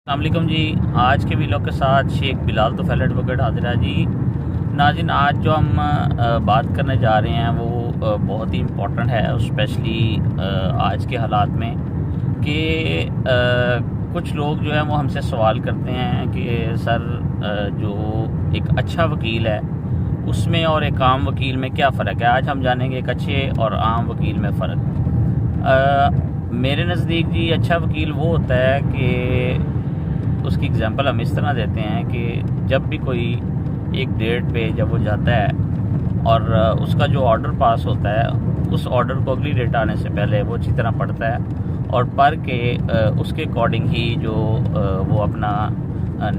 अस्सलामुअलैकुम जी। आज के वीडियो के साथ शेख बिलाल तोफैल एडवोकेट हाजिर है जी। नाज़रीन, आज जो हम बात करने जा रहे हैं वो बहुत ही इम्पोर्टेंट है, स्पेशली आज के हालात में कि कुछ लोग जो है वो हमसे सवाल करते हैं कि सर जो एक अच्छा वकील है उसमें और एक आम वकील में क्या फ़र्क है। आज हम जानेंगे एक अच्छे और आम वकील में फ़र्क। मेरे नज़दीक जी अच्छा वकील वो होता है कि उसकी एग्जांपल हम इस तरह देते हैं कि जब भी कोई एक डेट पे जब वो जाता है और उसका जो ऑर्डर पास होता है उस ऑर्डर को अगली डेट आने से पहले वो अच्छी तरह पढ़ता है और पढ़ के उसके अकॉर्डिंग ही जो वो अपना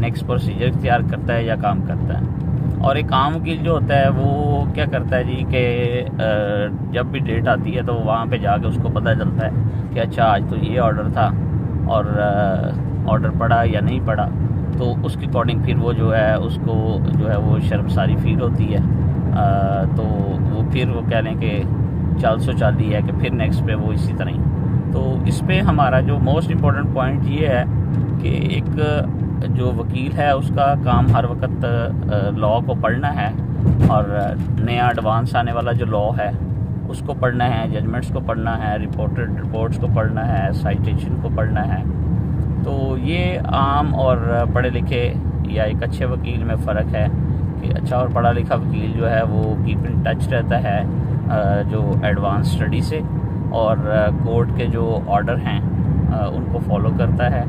नेक्स्ट प्रोसीजर इख्तियार करता है या काम करता है। और एक आम वकील जो होता है वो क्या करता है जी कि जब भी डेट आती है तो वहाँ पे जाके उसको पता चलता है कि अच्छा आज तो ये ऑर्डर था और ऑर्डर पड़ा या नहीं पड़ा, तो उसके अकॉर्डिंग फिर वो जो है उसको जो है वो शर्मसारी फील होती है। तो वो फिर वो कह लें कि चाल सो चाली है कि फिर नेक्स्ट पे वो इसी तरह ही। तो इस पे हमारा जो मोस्ट इम्पोर्टेंट पॉइंट ये है कि एक जो वकील है उसका काम हर वक्त लॉ को पढ़ना है और नया एडवांस आने वाला जो लॉ है उसको पढ़ना है, जजमेंट्स को पढ़ना है, रिपोर्टेड रिपोर्ट्स को पढ़ना है, साइटेशन को पढ़ना है। तो ये आम और पढ़े लिखे या एक अच्छे वकील में फ़र्क है कि अच्छा और पढ़ा लिखा वकील जो है वो कीप इन टच रहता है जो एडवांस स्टडी से और कोर्ट के जो ऑर्डर हैं उनको फॉलो करता है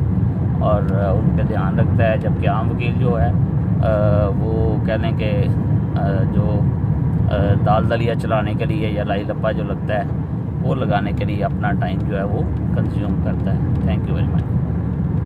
और उन पर ध्यान रखता है। जबकि आम वकील जो है वो कह लें कि जो दाल दलिया चलाने के लिए या लाई लप्पा जो लगता है वो लगाने के लिए अपना टाइम जो है वो कंज्यूम करता है। Thank you very much.